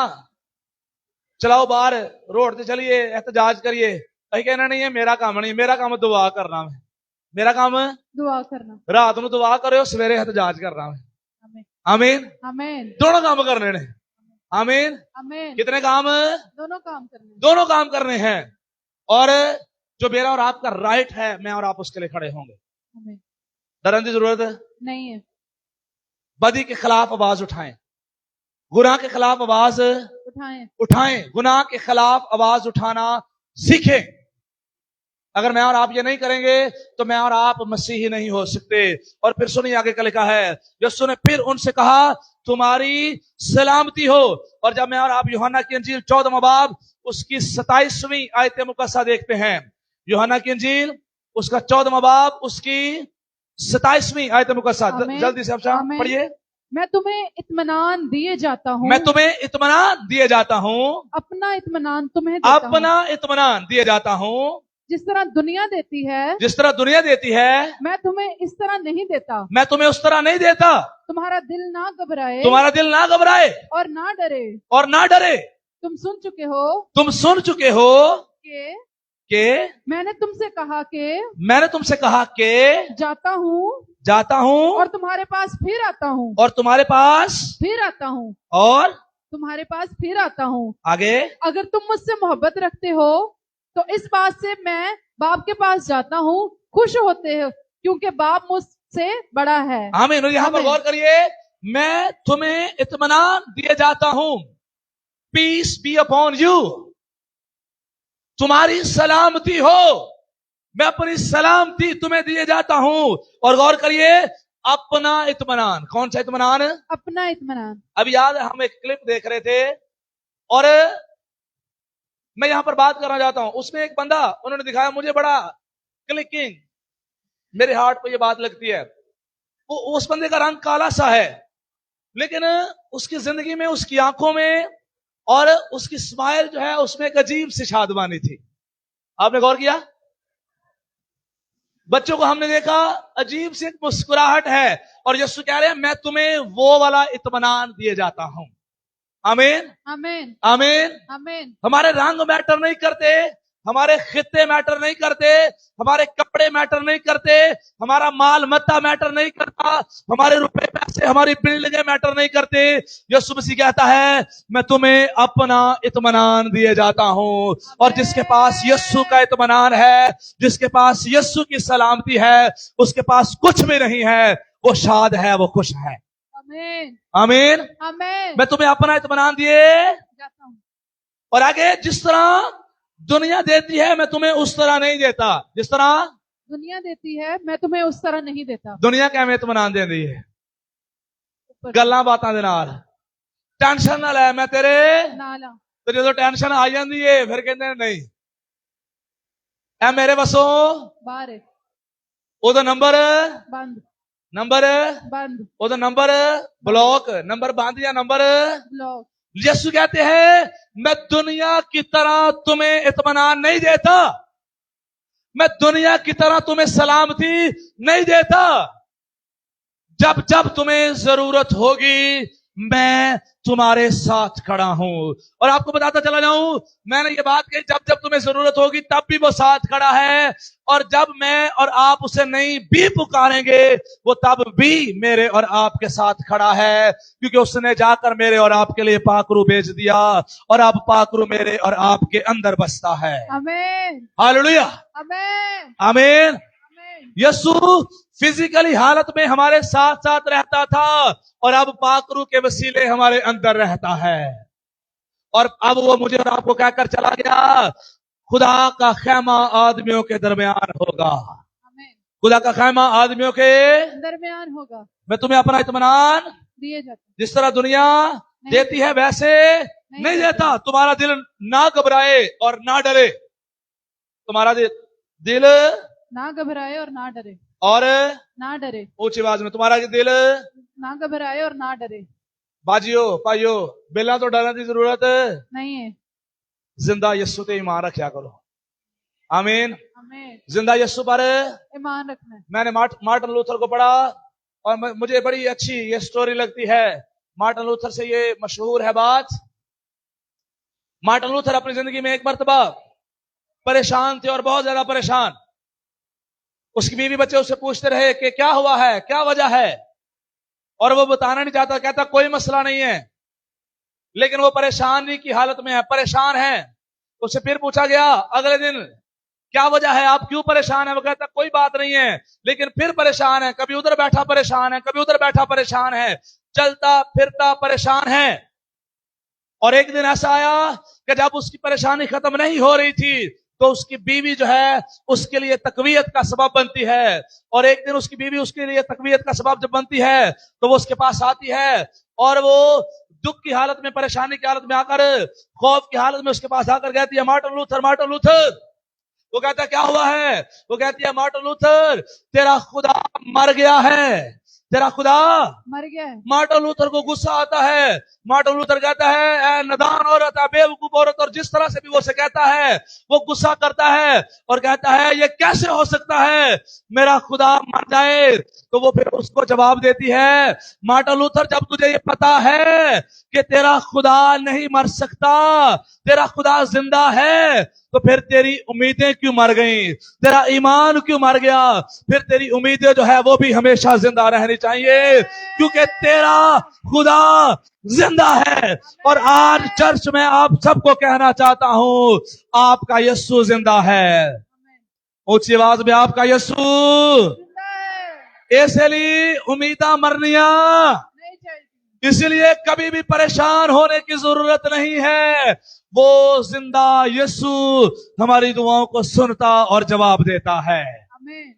चलाओ बाहर रोड ते चलिए एहतजाज करिए, असीं कहना नहीं है मेरा काम नहीं, मेरा काम दुआ करना है, मेरा काम दुआ करना। रात ਨੂੰ दुआ करो, सवेरे एहतजाज करना है। आमीन आमीन। आमीन। दोनों काम करने ने। आमीन। आमीन। कितने काम? दोनों काम करने। दोनों काम करने हैं। और जो मेरा और आपका राइट है, मैं और आप उसके लिए खड़े होंगे। आमीन। डरने की जरूरत नहीं है। बदी के खिलाफ आवाज उठाएं, गुनाह के खिलाफ आवाज उठाएं। गुनाह के खिलाफ आवाज उठाना सीखें। अगर मैं और आप ये नहीं करेंगे तो मैं और आप मसीही नहीं हो सकते। और फिर सुनिए आगे का लिखा है, यीशु ने फिर उनसे कहा तुम्हारी सलामती हो। और जब मैं और आप यूहन्ना की इंजील 14वां बाब उसकी 27वीं आयत मुकद्दसा देखते हैं, यूहन्ना की इंजील उसका 14वां बाब उसकी 27वीं आयत मुकद्दसा, जल्दी से आप पढ़िए। मैं तुम्हें इत्मीनान दिए जाता हूँ, मैं तुम्हें इत्मीनान दिए जाता हूँ, अपना इत्मीनान तुम्हें देता हूँ। अपना इत्मीनान दिए जाता हूँ, जिस तरह दुनिया देती है, जिस तरह दुनिया देती है, मैं तुम्हें इस तरह नहीं देता। मैं तुम्हें उस तरह नहीं देता। तुम्हारा दिल ना घबराए, तुम्हारा दिल ना घबराए और ना डरे। और ना डरे। तुम सुन चुके हो कि मैंने तुमसे कहा कि जाता हूँ और तुम्हारे पास फिर आता हूँ, और तुम्हारे पास फिर आता हूँ, और तुम्हारे पास फिर आता हूँ। आगे अगर तुम मुझसे मोहब्बत रखते हो तो इस बात से मैं बाप के पास जाता हूँ, खुश होते हो क्योंकि बाप मुझसे बड़ा है। आमीन। यहाँ पर गौर करिए, मैं तुम्हें इत्मीनान दिए जाता हूँ, पीस बी अपॉन यू, तुम्हारी सलामती हो, मैं अपनी सलामती तुम्हें दिए जाता हूं। और गौर करिए अपना इत्मीनान। कौन सा इत्मीनान? अपना इत्मीनान। अभी याद है हम एक क्लिप देख रहे थे और मैं यहां पर बात करना चाहता हूं। उसमें एक बंदा उन्होंने दिखाया, मुझे बड़ा क्लिकिंग, मेरे हार्ट पे ये बात लगती है। वो उस बंदे का रंग काला सा है, लेकिन उसकी जिंदगी में, उसकी आंखों में और उसकी स्माइल जो है उसमें एक अजीब सी शादमानी थी। आपने गौर किया? बच्चों को हमने देखा, अजीब सी एक मुस्कुराहट है। और यीशु कह रहे हैं मैं तुम्हें वो वाला इत्मीनान दिए जाता हूं। आमीन आमीन आमीन आमीन। हमारे रंग मैटर नहीं करते, हमारे खित्ते मैटर नहीं करते, हमारे कपड़े मैटर नहीं करते, हमारा माल मत्ता मैटर नहीं करता, हमारे रुपए पैसे, हमारी बिल्डिंगें मैटर नहीं करते। यीशु मसीह कहता है मैं तुम्हें अपना इत्मीनान दिए जाता हूं। और जिसके पास यीशु का इत्मीनान है, जिसके पास यीशु की सलामती है, उसके पास कुछ भी नहीं है, वो शाद है, वो खुश है। आमीन आमीन आमीन। मैं तुम्हें अपना इत्मीनान दिए जाता हूं। और आगे, जिस तरह दुनिया देती है मैं तुम्हें उस तरह नहीं देता। जिस तरह दुनिया देती है मैं तुम्हें उस तरह नहीं देता। दुनिया क्या हमें इत्मीनान देती है? गल्लां बातां दे नाल, टेंशन ना ले मैं तेरे नाला। तो जो टेंशन आ जाती है फिर कहते हैं नहीं ऐ मेरे वसों बाहर है, ओदा नंबर बंद, नंबर बंद, ओदा नंबर ब्लॉक, नंबर बंद या नंबर ब्लॉक। यीशु कहते हैं मैं दुनिया की तरह तुम्हें इत्मीनान नहीं देता, मैं दुनिया की तरह तुम्हें सलामती नहीं देता। जब जब तुम्हें जरूरत होगी मैं तुम्हारे साथ खड़ा हूं। और आपको बताता चला जाऊं, मैंने ये बात कही, जब जब तुम्हें जरूरत होगी तब भी वो साथ खड़ा है, और जब मैं और आप उसे नहीं भी पुकारेंगे वो तब भी मेरे और आपके साथ खड़ा है, क्योंकि उसने जाकर मेरे और आपके लिए पाकरू भेज दिया, और अब पाकरू मेरे और आपके अंदर बसता है। आमीन, हालेलुया, आमीन, आमीन। आमीन। यीशु फिजिकली हालत में हमारे साथ साथ रहता था, और अब पाकरू के वसीले हमारे अंदर रहता है। और अब वो मुझे और आपको कहकर चला गया, खुदा का खैमा आदमियों के दरमियान होगा। आमीन। खुदा का खैमा आदमियों के दरमियान होगा। मैं तुम्हें अपना इत्मीनान दिए जाते जिस तरह दुनिया देती है वैसे नहीं देता। तुम्हारा दिल ना घबराए और ना डरे। तुम्हारा दिल ना घबराए और ना डरे, और ना डरे, ऊंची आवाज में, तुम्हारा दिल ना घबराए और ना डरे। बाजियो पाइयो बेला तो डरने की जरूरत नहीं है। जिंदा यीशु पे ईमान रखा करो। आमीन। आमीन। जिंदा यीशु पर ईमान रखना है। मैंने मार्टिन लूथर को पढ़ा, और मुझे बड़ी अच्छी ये स्टोरी लगती है। मार्टिन लूथर से ये मशहूर है बात। मार्टिन लूथर अपनी जिंदगी में एक मर्तबा परेशान थे, और बहुत ज्यादा परेशान। उसकी बीवी बच्चे उससे पूछते रहे कि क्या हुआ है, क्या वजह है, और वो बताना नहीं चाहता। कहता कोई मसला नहीं है, लेकिन वो परेशानी की हालत में है, परेशान है। उससे फिर पूछा गया अगले दिन, क्या वजह है, आप क्यों परेशान है? वो कहता कोई बात नहीं है, लेकिन फिर परेशान है, कभी उधर बैठा परेशान है, कभी उधर बैठा परेशान है, चलता फिरता परेशान है। और एक दिन ऐसा आया कि जब उसकी परेशानी खत्म नहीं हो रही थी, तो उसकी बीवी जो है उसके लिए तकवीयत का सबब बनती है। और एक दिन उसकी बीवी उसके लिए तकवीयत का सबब जब बनती है, तो वो उसके पास आती है, और वो दुख की हालत में, परेशानी की हालत में आकर, खौफ की हालत में उसके पास आकर कहती है, मार्टिन लूथर, मार्टिन लूथर। वो कहता क्या हुआ है? वो कहती है, मार्टिन लूथर, तेरा खुदा मर गया है, तेरा खुदा मर गया है। मार्टिन लूथर को गुस्सा आता है। मार्टिन लूथर कहता है, ए नदान औरत, बेवकूफ औरत, और जिस तरह से भी वो उसे कहता है, वो गुस्सा करता है और कहता है, ये कैसे हो सकता है मेरा खुदा मर जाए? तो वो फिर उसको जवाब देती है, मार्टिन लूथर, जब तुझे ये पता है कि तेरा खुदा नहीं मर सकता, तेरा खुदा जिंदा है, तो फिर तेरी उम्मीदें क्यों मर गई? तेरा ईमान क्यों मर गया? फिर तेरी उम्मीदें जो है वो भी हमेशा जिंदा रहनी चाहिए, क्योंकि तेरा खुदा जिंदा है। और आज चर्च में आप सबको कहना चाहता हूं, आपका यीशु जिंदा है। ऊंची आवाज में, आपका यीशु। इसलिए उम्मीदा मरनिया, इसलिए कभी भी परेशान होने की जरूरत नहीं है। वो जिंदा यीशु हमारी दुआओं को सुनता और जवाब देता है। आमीन,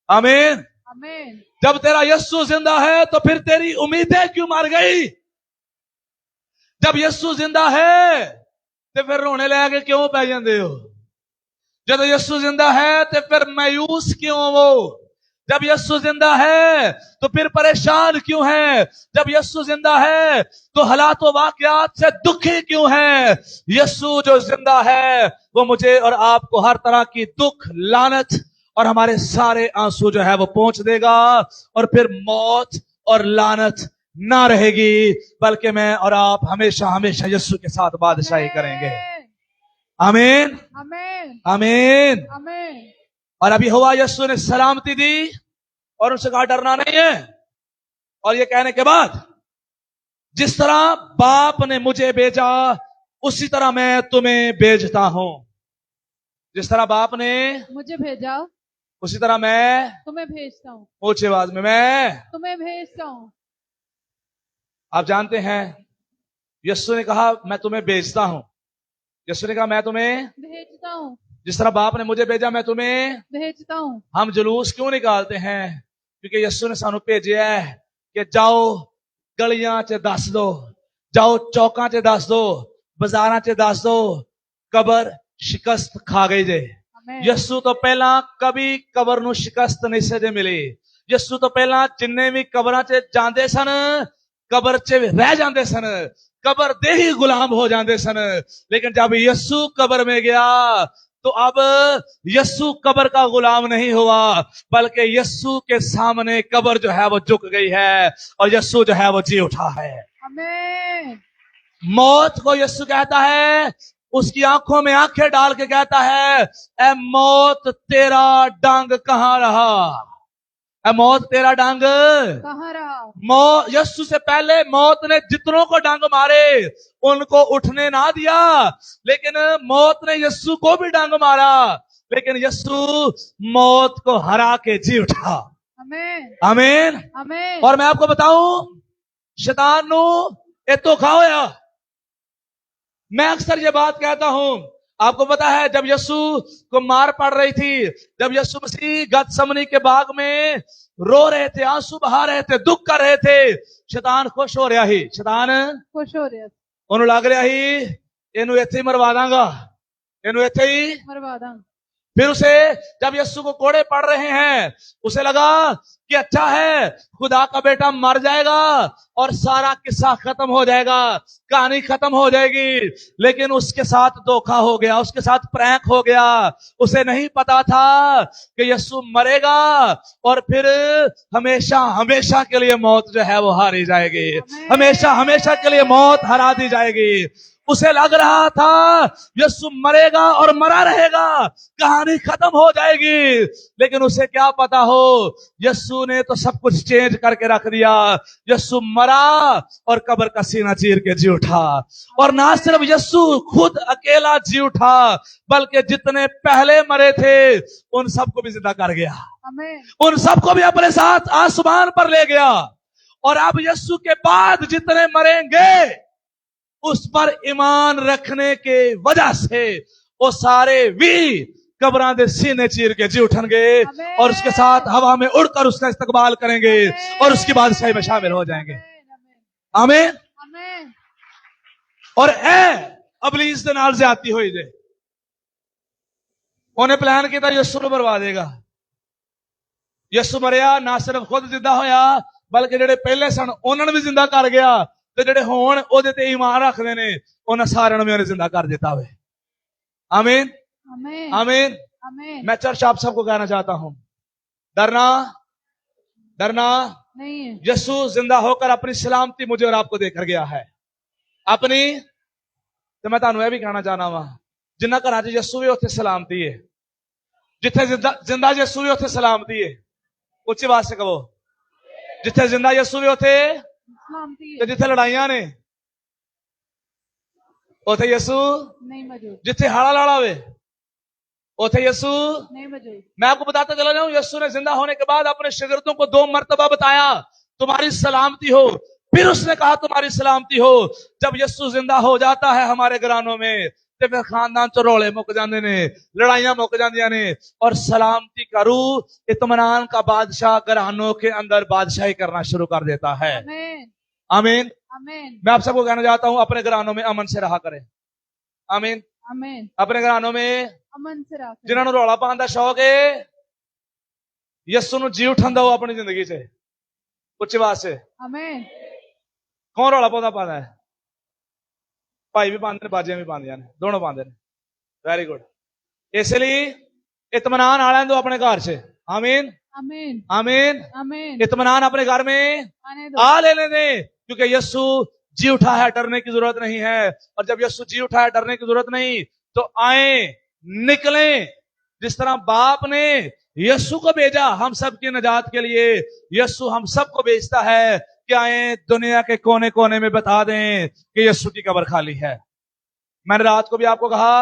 आमीन। आमीन। जब तेरा यीशु जिंदा है तो फिर तेरी उम्मीदें क्यों मर गई? जब यीशु जिंदा है तो फिर रोने लगे क्यों पै जाते हो? जब यीशु जिंदा है तो फिर मायूस क्यों हो? जब यीशु जिंदा है तो फिर परेशान क्यों है? जब यीशु जिंदा है तो हालात व वाकयात से दुखी क्यों है? यीशु जो जिंदा है वो मुझे और आपको हर तरह की दुख, लानत और हमारे सारे आंसू जो है वो पहुंच देगा, और फिर मौत और लानत ना रहेगी, बल्कि मैं और आप हमेशा हमेशा यीशु के साथ बादशाही करेंगे। आमीन, आमीन, आमीन, आमीन। और अभी हुआ, यीशु ने सलामती दी और उनसे कहा डरना नहीं है। और ये कहने के बाद, जिस तरह बाप ने मुझे भेजा उसी तरह मैं तुम्हें भेजता हूं। जिस तरह बाप ने मुझे भेजा उसी तरह मैं तुम्हें भेजता हूँ। ऊंची आवाज में, मैं तुम्हें भेजता हूँ। आप जानते हैं, यीशु ने कहा मैं तुम्हें भेजता हूं। यीशु ने कहा मैं तुम्हें भेजता हूँ। जिस तरह बाप ने मुझे भेजा मैं तुम्हें भेजता हूँ। हम जुलूस क्यों निकालते हैं? क्योंकि यीशु ने सानू भेजा है कि जाओ गलियां च दस दो, जाओ चौकां च दस दो, बाजारां च दस दो, कबर शिकस्त खा गई जे। यीशु तो पहला कभी कबर नू शिकस्त नहीं से मिली। यीशु तो पहला जिन्ने भी कबरां च जांदे सन, कबर च रह जांदे सन, कबर दे ही गुलाम हो जाते सन। लेकिन जब यीशु कबर में गया तो अब यीशु कबर का गुलाम नहीं हुआ, बल्कि यीशु के सामने कबर जो है वो झुक गई है और यीशु जो है वो जी उठा है। आमीन। मौत को यीशु कहता है, उसकी आंखों में आंखें डाल के कहता है, ए मौत तेरा डंग कहां रहा, ए मौत तेरा डंग कहाँ रहा। मौत। यीशु से पहले मौत ने जितनों को डंग मारे उनको उठने ना दिया, लेकिन मौत ने यीशु को भी डंग मारा, लेकिन यीशु मौत को हरा के जी उठा। आमीन। आमीन। आमीन। और मैं आपको बताऊं, शैतान नु ये धोखा होया। मैं अक्सर ये बात कहता हूं, आपको पता है जब यीशु को मार पड़ रही थी, जब यीशु मसीह गतसमनी के बाग में रो रहे थे, आंसू बहा रहे थे, दुख कर रहे थे, शैतान खुश हो रहा ही, शैतान खुश हो रहा, ਉਹਨੂੰ ਲੱਗ ਰਿਹਾ ही इनू ਇੱਥੇ ही मरवा दांगा, इनू ਇੱਥੇ ही मरवा दांगा। फिर उसे जब यीशु को कोड़े पड़ रहे हैं, उसे लगा कि अच्छा है, खुदा का बेटा मर जाएगा और सारा किस्सा खत्म हो जाएगा, कहानी खत्म हो जाएगी। लेकिन उसके साथ धोखा हो गया, उसके साथ प्रैंक हो गया। उसे नहीं पता था कि यीशु मरेगा और फिर हमेशा हमेशा के लिए मौत जो है वो हारी जाएगी, हमेशा हमेशा के लिए मौत हरा दी जाएगी। उसे लग रहा था यीशु मरेगा और मरा रहेगा, कहानी खत्म हो जाएगी। लेकिन उसे क्या पता हो, यीशु ने तो सब कुछ चेंज करके रख दिया। यीशु मरा और कब्र का सीना चीर के जी उठा। और ना सिर्फ यीशु खुद अकेला जी उठा, बल्कि जितने पहले मरे थे उन सबको भी जिंदा कर गया, उन सबको भी अपने साथ आसमान पर ले गया। और अब यीशु के बाद जितने मरेंगे उस पर ईमान रखने के वजह से वो सारे भी कब्रां दे सीने चीर के जी उठेंगे और उसके साथ हवा में उड़कर उसका इस्तकबाल करेंगे और उसकी बादशाही में शामिल हो जाएंगे। आमीन। और अबलीस दे नाल ज्यादती होई जे उन्हें प्लान किया यीशु ਨੂੰ मरवा देगा। यीशु मरिया, ना सिर्फ खुद जिंदा होया बल्कि जेडे पहले सन उन्होंने भी जिंदा कर गया, ਤੇ ਜਿਹੜੇ ਹੋਣ ਉਹਦੇ ਤੇ ਈਮਾਨ ਰੱਖਦੇ ਨੇ ਉਹਨਾਂ ਸਾਰਿਆਂ ਨੂੰ ਵੀ ਉਹਨੇ ਜ਼ਿੰਦਾ कर देता है। आमीन। आमीन। आमीन। आमीन। मैं चर्च आप सबको कहना चाहता हूं, डरना नहीं है। यीशु जिंदा होकर अपनी सलामती मुझे और आपको देकर गया है अपनी। तो मैं ਤੁਹਾਨੂੰ ਇਹ ਵੀ ਕਹਿਣਾ ਚਾਹਨਾ ਵਾਂ, ਜਿੰਨਾ ਘਰਾਂ 'ਚ ਯਿਸੂ ਵੀ ਉੱਥੇ ਸਲਾਮਤੀ ਹੈ, ਜਿੱਥੇ ਜਿੰਦਾ ਯਿਸੂ ਵੀ ਉੱਥੇ ਸਲਾਮਤੀ ਹੈ। ਉੱਚੀ ਆਵਾਜ਼ से कहो, जिथे जिंदा यीशु भी ਉੱਥੇ ਤੇ ਜਿੱਥੇ ਲੜਾਈਆਂ ਨੇ ਉੱਥੇ ਯਿਸੂ नहीं मौजूद। जिथे हाड़ा लाड़ा हुए उथे यीशु नहीं मौजूद। मैं आपको बताता चला जाऊं, यीशु ने जिंदा होने के बाद अपने शागिर्दों को 2 मर्तबा बताया तुम्हारी सलामती हो, फिर उसने कहा तुम्हारी सलामती हो। जब यीशु जिंदा हो जाता है हमारे घरानों में तो फिर खानदान च रौले मुक जाते ने, लड़ाइयां मुक जांदियां ने और सलामती का रूह इत्मीनान का बादशाह घरानों के अंदर बादशाही करना शुरू कर देता है। आमीन। आमीन। मैं आप सबको कहना चाहता हूं, अपने घरानों में अमन से रहा करें। आमीन। आमीन। अपने घरानों में अमन से रहा करें। जिन्होंने रौला पाने का शौक है यीशु ਨੂੰ जी उठांदा हो अपनी जिंदगी से। उच्च आवाज से आमीन। कौन रौला पाता है? भाई भी पाते हैं, बाजियां भी पांदियां ने, दोनों पाते हैं। Very good. इसलिए इत्मीनान आ लें दो अपने घर से। आमीन। आमीन। आमीन। आमीन। इत्मीनान अपने घर में आ लेने दें, क्योंकि यीशु जी उठा है, डरने की जरूरत नहीं है। और जब यीशु जी उठा है, डरने की जरूरत नहीं, तो आए निकलें। जिस तरह बाप ने यीशु को भेजा हम सब की निजात के लिए, यीशु हम सबको भेजता है कि आए दुनिया के कोने कोने में बता दें कि यीशु की कब्र खाली है। मैंने रात को भी आपको कहा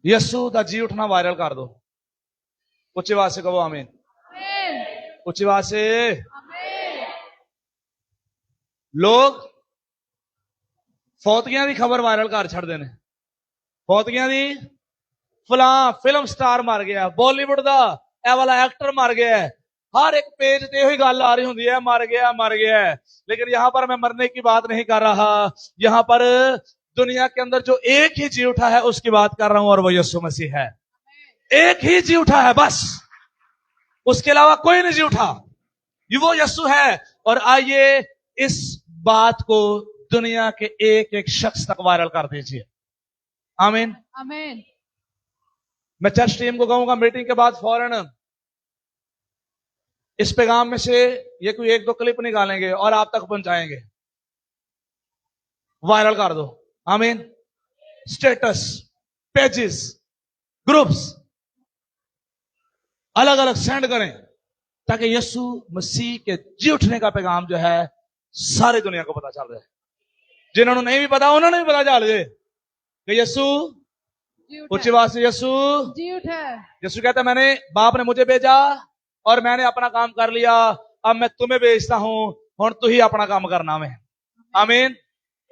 यीशु का जी उठना वायरल कर दो। उच्च आवाज से कहो आमीन। उच्च आवाज से। लोग फौतगियां की खबर वायरल कर छड़ते ने, फौतगियां की फलां फिल्म स्टार मर गया, बॉलीवुड का यह वाला एक्टर मर गया है, हर एक पेज पे यही गल आ रही होंगी है मर गया मर गया है। लेकिन यहां पर मैं मरने की बात नहीं कर रहा, यहां पर दुनिया के अंदर जो एक ही जी उठा है उसकी बात कर रहा हूं और वो यीशु मसीह है। एक ही जी उठा है बस, उसके अलावा कोई नहीं जी उठा, ये वो यीशु है। और आइए इस बात को दुनिया के एक एक शख्स तक वायरल कर दीजिए। आमीन। आमीन। मैं चर्च टीम को कहूंगा मीटिंग के बाद फौरन इस पैगाम में से ये कोई एक दो क्लिप निकालेंगे और आप तक पहुंचाएंगे, वायरल कर दो। आमीन। स्टेटस, पेजेस, ग्रुप्स अलग अलग सेंड करें ताकि यीशु मसीह के जी उठने का पैगाम जो है सारी दुनिया को पता चल रहा है। जिन्होंने नहीं भी पता उन्होंने भी पता चल जाए कि यीशु ऊंची आवाज से यीशु जी उठे। यीशु कहता है मैंने बाप ने मुझे भेजा और मैंने अपना काम कर लिया, अब मैं तुम्हें भेजता हूं, और तू ही अपना काम करना में। आमीन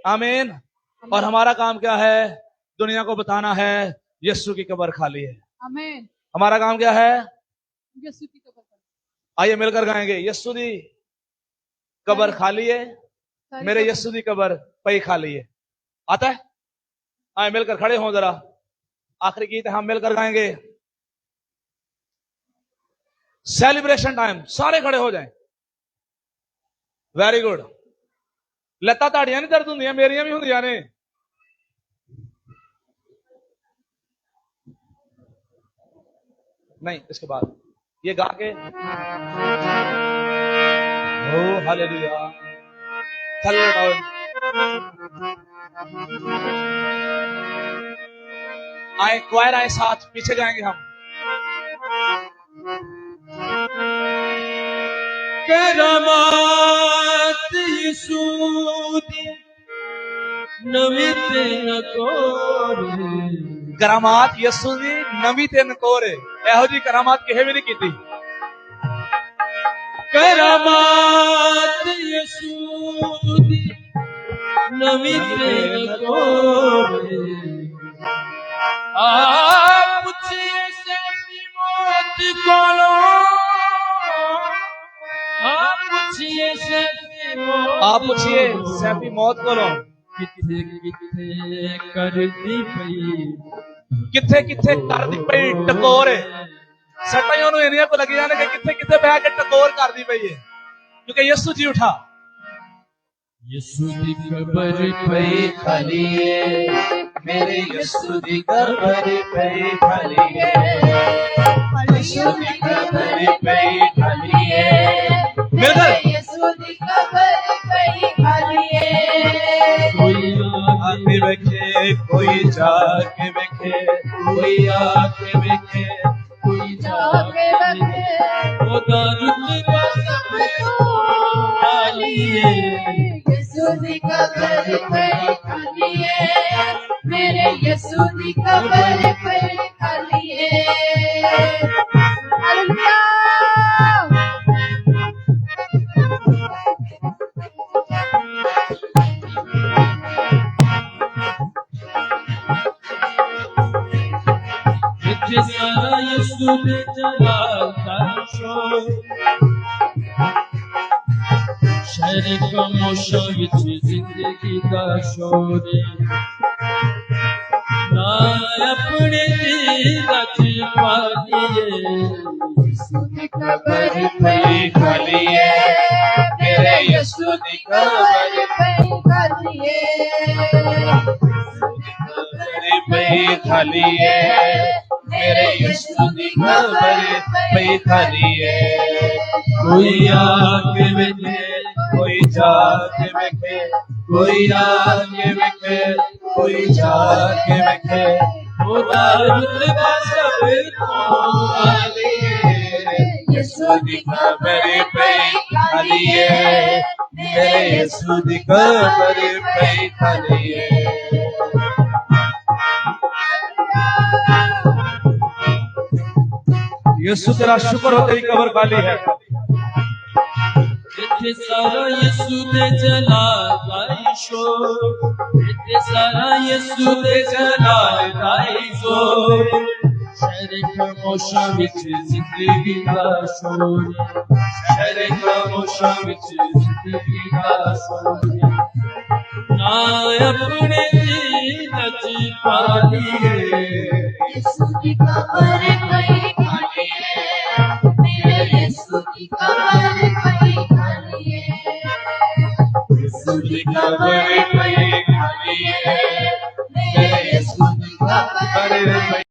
आमीन। और हमारा काम क्या है? दुनिया को बताना है यीशु की कब्र खाली है। आमीन। हमारा काम क्या है? यीशु की कब्र खाली। आइए मिलकर गाएंगे, यीशु दी कब्र खाली है, मेरे यीशु दी कब्र पई खाली है। आता है? आइए मिलकर खड़े हों जरा, आखिरी गीत हम मिलकर गाएंगे। सेलिब्रेशन टाइम, सारे खड़े हो जाएं। Very good. लत्ता ताड़ियां नहीं दर्द होंदियां, मेरियां भी होंदियां ने। नहीं, इसके बाद ये गा के ओ हालेलुया थल्ले डाउन। आए क्वायर आए साथ, पीछे गाएंगे हम। करामात यीशु दी नवी ते नकोरे, करामात यीशु दी नवी ते नकोरे, एहो जी करामात किहे भी नहीं कीती। करामात यीशु दी नवी ते नकोरे, आप पूछिए से मौत कोलो, आप पूछिए सैफी मौत कोलों किथे किथे कर दी पई, किथे किथे कर दी पई टकोरे। सट्टा ही उन्होंने इन्हीं को लगी जाने कि किथे किथे बह के टकोर कर दी पई है, क्योंकि यीशु जी उठा। यीशु दी कब्र पई खाली है, मेरे यीशु दी कब्र पई खाली है, यीशु दी कब्र पई खाली है, मिलकर यीशु दी कब्र पई खाली है। कोई आके बैठे, कोई जाके बैठे, कोई आके बैठे, कोई जाके बैठे, वो दारुद का सब खाली है, यीशु दी कब्र पई खाली है, मेरे यीशु दी कब्र पई खाली है। हालेलुया। जिथे सारा यीशु ने जलाता शोर, शहर खामोशा विच जिंदगी दा शोर, ना अपने दिल च पालिए, यीशु दी कब्र पई खाली है, मेरे यीशु दी कब्र पई खाली है। कब्र पई खाली है, मेरे यीशु दी कब्र पई खाली है। कोई आके बैठे, कोई जाके बैठे, कोई आके बैठे, कोई जाके बैठे, वो दारुद का सब खाली है, यीशु दी कब्र पई खाली है, मेरे यीशु दी कब्र पई खाली है। यीशु तेरा शुक्र हो तेरी कब्र खाली है। जिथे सारा यीशु ने जलाता शोर, जिथे सारा यीशु ने जलाता शोर, शहर खामोशा विच जिंदगी दा शोर, शहर खामोशा विच जिंदगी दा शोर, ना अपने दिल च पालिए, यीशु दी कब्र पई खाली है, मेरे यीशु दी कब्र पई खाली है। यीशु दी कब्र पई खाली है, मेरे यीशु दी कब्र